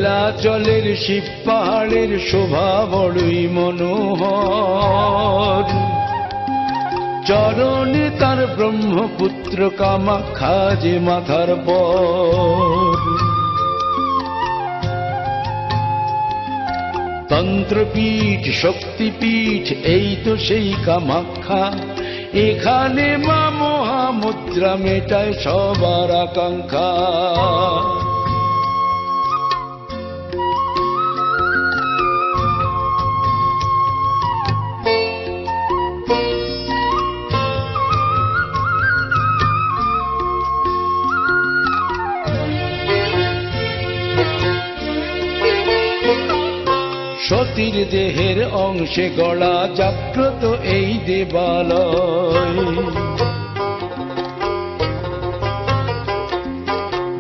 নীলাচলের শিব পাহাড়ের শোভা বড়ই মনোহর, চরণে তার ব্রহ্মপুত্র কামাখ্যা যে মাথার পর। তন্ত্রপীঠ শক্তিপীঠ এই তো সেই কামাখ্যা, এখানে মা মহামুদ্রা মেটায় সবার আকাঙ্ক্ষা। সতীর দেহের অংশে গড়া জাগ্রত এই দেবালয়,